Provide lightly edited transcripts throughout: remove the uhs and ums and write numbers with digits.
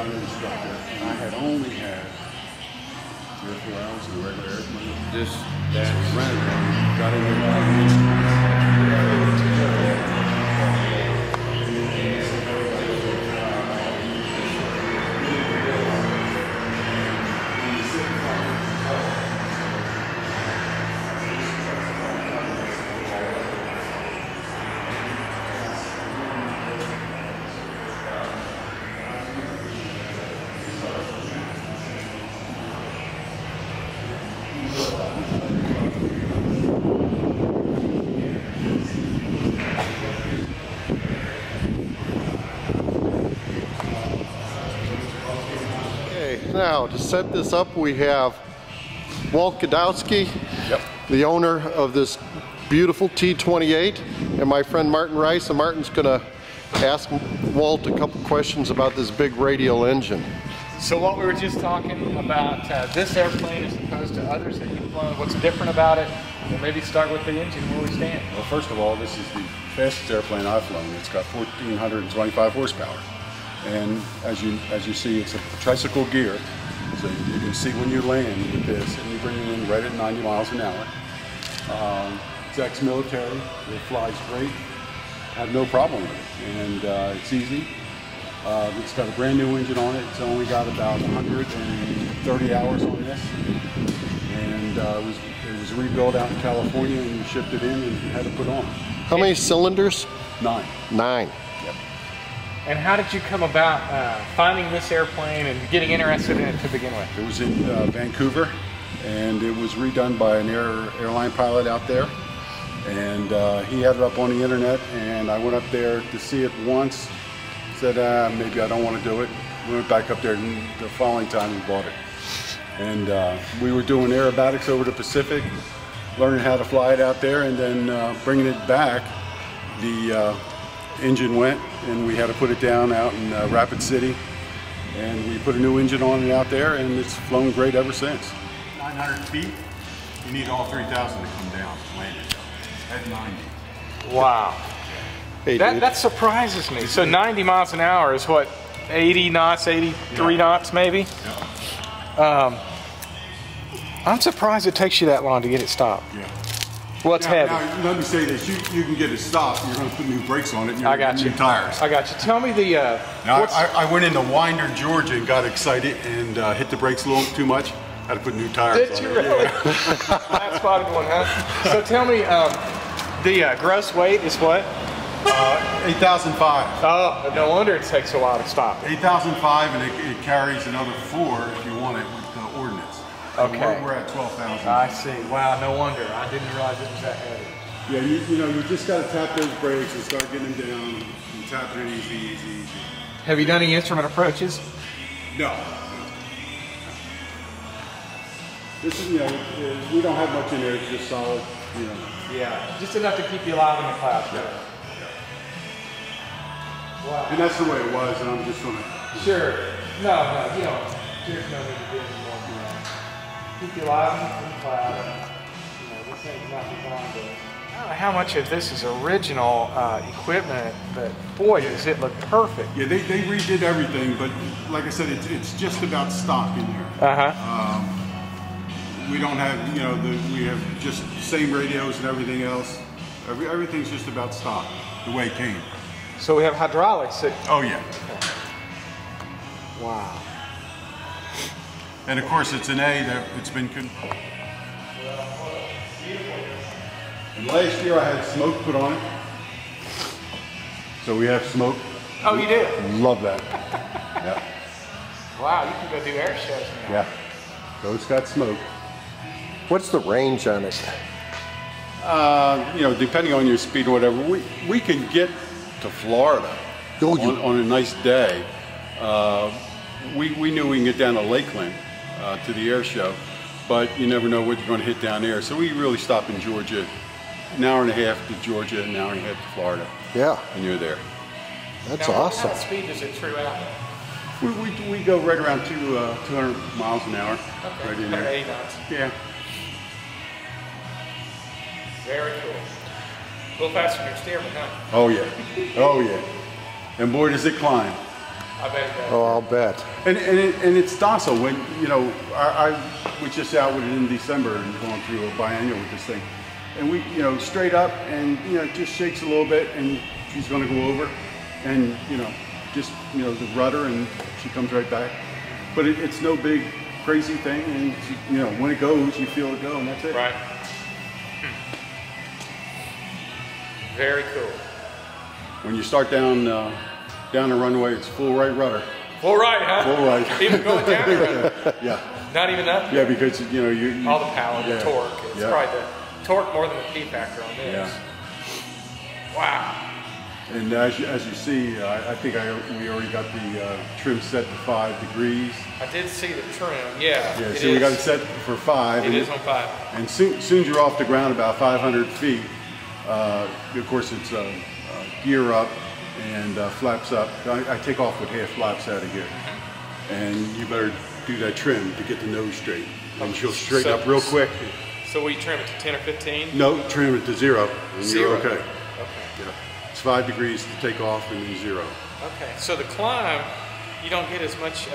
gun instructor, and I had only had 3 or 4 hours in a regular airplane. Just that rented one, got in Now, to set this up, we have Walt Gadowski, the owner of this beautiful T-28, and my friend Martin Rice. And Martin's going to ask Walt a couple questions about this big radial engine. So what we were just talking about, this airplane as opposed to others that you've flown, what's different about it? And maybe start with the engine, where we stand. Well, first of all, this is the fastest airplane I've flown. It's got 1,425 horsepower. And as you see, it's a tricycle gear. So you can see when you land with this, and you bring it in right at 90 miles an hour. It's ex-military. It flies great. I have no problem with it. And it's easy. It's got a brand new engine on it. It's only got about 130 hours on this. And it was rebuilt out in California, and we shipped it in and had to put on. How many cylinders? 9. 9. Yep. And how did you come about finding this airplane and getting interested in it to begin with? It was in Vancouver, and it was redone by an airline pilot out there. And he had it up on the internet, and I went up there to see it once. Said, maybe I don't want to do it. We went back up there, and the following time we bought it. And we were doing aerobatics over the Pacific, learning how to fly it out there, and then bringing it back, the engine went, and we had to put it down out in Rapid City, and we put a new engine on it out there, and it's flown great ever since. 900 feet, you need all 3,000 to come down, land it at 90. Wow. Hey, that surprises me. So 90 miles an hour is what, 80 knots, 83 knots maybe? Yeah. I'm surprised it takes you that long to get it stopped. Yeah. Well, it's heavy. Now, let me say this, you can get it stopped, you're going to put new brakes on it, and you're going to new tires. I got you. Tell me the... Now, I went into Winder, Georgia, and got excited and hit the brakes a little too much. Had to put new tires on. Did you really? That's spotted one, huh? So tell me, the gross weight is what? 8,005. Oh, no wonder it takes a while to stop. 8,005, and it carries another 4 if you want it with the ordnance. So Okay. we're at 12,000. I see. Wow, no wonder. I didn't realize it was that heavy. Yeah, you just got to tap those brakes and start getting them down. You tap it easy. Have you done any instrument approaches? No. This is, we don't have much in there. It's just solid, Yeah, just enough to keep you alive in the clouds. Yeah. Wow. And that's the way it was, and I'm just going to... Sure. No, you don't. There's no need to do any more than that. Keep you alive in the cloud. This thing's not designed to... I don't know how much of this is original equipment, but boy, does it look perfect. Yeah, they redid everything, but like I said, it's just about stock in there. We don't have, we have just the same radios and everything else. Everything's just about stock, the way it came. So we have hydraulics. Oh yeah. Wow. And of course it's an A that it's been... And last year I had smoke put on it. So we have smoke. Oh, you do? Love that. Yeah. Wow, you can go do air shows now. Yeah. So it's got smoke. What's the range on it? Depending on your speed or whatever, we can get to Florida on a nice day. We knew we can get down to Lakeland to the air show, but you never know what you're going to hit down there. So we really stop in Georgia, an hour and a half to Georgia, an hour and a half to Florida. Yeah. And you're there. That's now, awesome. What speed does it true out? We go right around 200 miles an hour. Okay. Right in there. 8 knots. Yeah. Very cool. A little faster than your steerman, huh? Oh yeah. Oh yeah. And boy, does it climb. I bet it does. Oh, I'll bet. And it's docile. When, you know, I was just out with it in December and going through a biennial with this thing. And we, you know, straight up and, you know, it just shakes a little bit and she's going to go over and, you know, just, you know, the rudder and she comes right back. But it's no big crazy thing, and you know, when it goes, you feel it go, and that's it. Right. Very cool. When you start down the runway, it's full right rudder. Full right, huh? Full right. Even going down the road. Yeah. Not even up? Yeah, because you know you all the power, the torque. It's probably the torque more than the P factor on this. Yeah. Wow. And as you see, I think we already got the trim set to 5 degrees. I did see the trim, yeah. Yeah, so we got it set for 5. It is on 5. And soon you're off the ground about 500 feet. Of course, it's gear up and flaps up. I take off with half flaps out of here. And you better do that trim to get the nose straight. And she'll straighten up real quick. So we trim it to 10 or 15? No, trim it to 0. And 0? You're okay. Okay. Yeah. It's 5 degrees to take off and then 0. Okay, so the climb, you don't get as much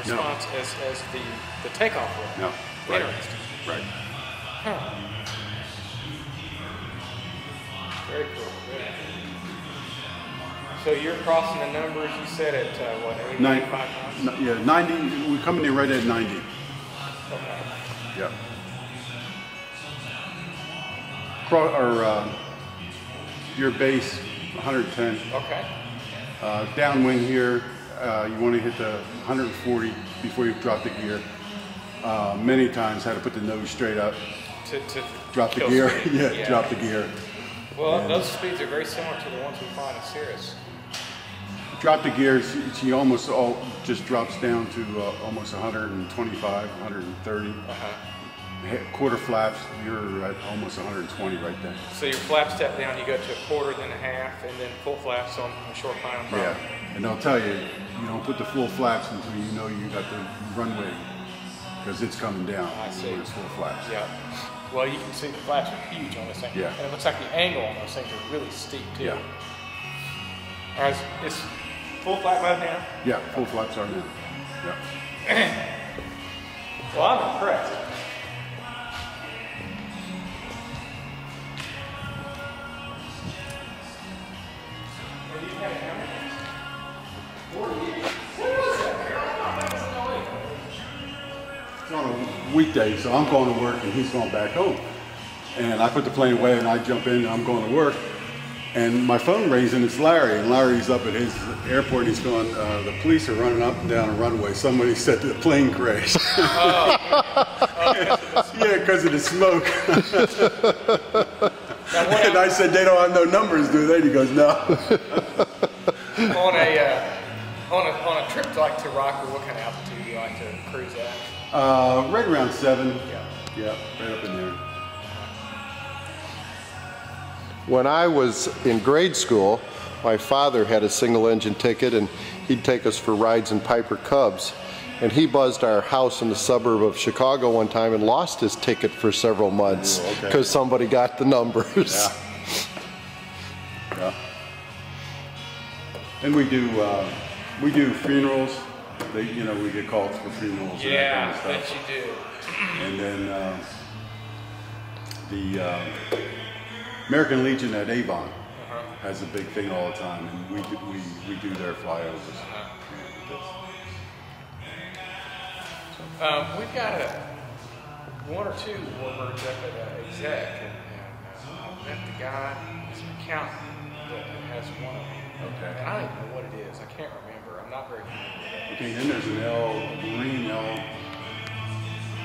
response as the takeoff will. No. Right. Interesting. Right. Huh. Very cool. Very cool. So you're crossing the numbers, you said at what, 85 miles? Yeah, 90, we're coming in right at 90. Okay. Yeah. Your base, 110. Okay. Downwind here, you want to hit the 140 before you drop the gear. Many times had to put the nose straight up. To drop the gear. Yeah, drop the gear. Well, and those speeds are very similar to the ones we find in Cirrus. Drop the gear, she almost just drops down to almost 125, 130. Quarter flaps, you're at almost 120 right there. So your flap step down, you go to a quarter, then a half, and then full flaps on a short climb. Yeah, and they'll tell you, you don't put the full flaps until you know you got the runway, because it's coming down. I see. When it's full flaps. Yeah. Well, you can see the flaps are huge on this thing. Yeah. And it looks like the angle on those things are really steep too. Yeah. All right, it's full flap mode now? Yeah, full flaps are now. Yeah. Well, I'm impressed. It's on a weekday, so I'm going to work and he's going back home. And I put the plane away and I jump in and I'm going to work. And my phone rings and it's Larry. And Larry's up at his airport and he's going, the police are running up and down a runway. Somebody said the plane crashed. Yeah, because of the smoke. And I said, they don't have no numbers, do they? And he goes, no. On a trip like to Rockwood, what kind of altitude do you like to cruise at? Right around 7. Yeah, right up in there. When I was in grade school, my father had a single engine ticket and he'd take us for rides in Piper Cubs. And he buzzed our house in the suburb of Chicago one time and lost his ticket for several months because somebody got the numbers. Yeah. And we do funerals. We get calls for funerals. Yeah, and that kind of I stuff. bet you do. And then the American Legion at Avon has a big thing all the time, and we do their flyovers. We've got one or two warbirds up at Exec, and I met the guy, he's an accountant that has one of them. Okay. And I don't even know what it is. I can't remember. I'm not very familiar with it. Okay, then there's an Marine L.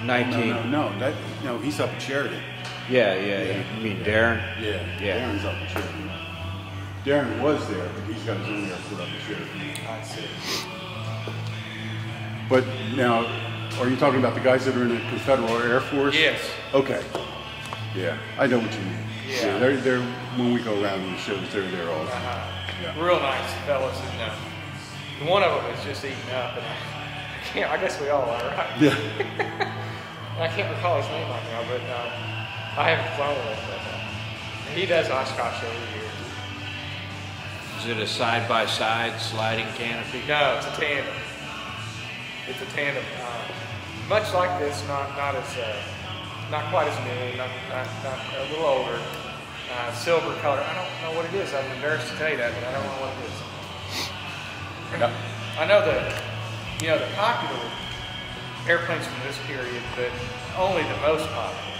19. No, he's up at Sheridan. Yeah. You mean Darren? Yeah. Darren's up at Sheridan. Darren was there, but he's got his own airport up at Sheridan. I see. But now, are you talking about the guys that are in the Confederate Air Force? Yes. Okay. Yeah, I know what you mean. Yeah. They're when we go around in the shows, they're there all the time. Yeah. Real nice fellas, and one of them is just eating up, and I guess we all are, right? Yeah. I can't recall his name right now, but I haven't flown with him. But he does Oshkosh every year. Is it a side-by-side sliding canopy? No, it's a tandem. It's a tandem. Much like this, not quite as new, not a little older. Silver color. I don't know what it is. I'm embarrassed to tell you that, but I don't know what it is. Yep. I know the popular airplanes from this period, but only the most popular.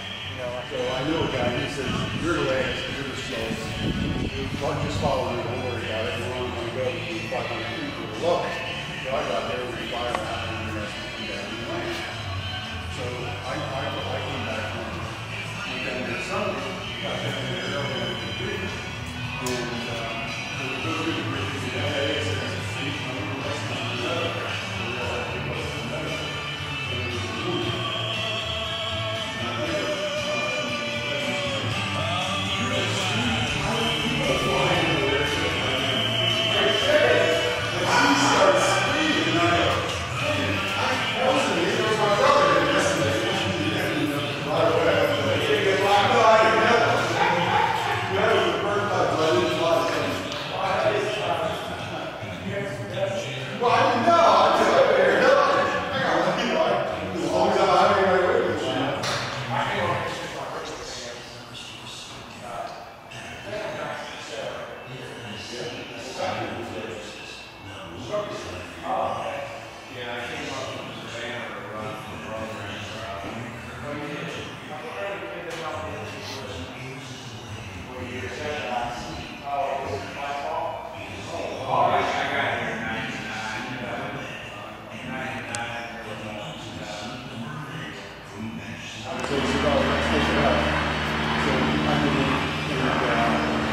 So I know a guy, he says, you're the last, you're the slowest. Just follow me, don't worry about it. We're only going to go to 500 feet to the lowest. So I got there with fire out and the rest of them and land. So I came back home. Went down there Sunday, got down there early in the bridge. And so we go through the bridge, and the LA says, I'm less than another. So we all have to go to another. And it was a movie.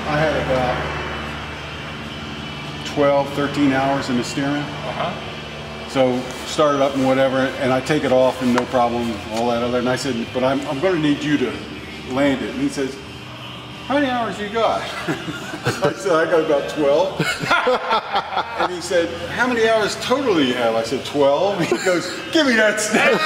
I had about 12, 13 hours in the steering. So started up and whatever, and I take it off and no problem, all that other. And I said, but I'm going to need you to land it. And he says, how many hours you got? I said, I got about 12. And he said, how many hours total do you have? I said, 12. He goes, give me that stuff.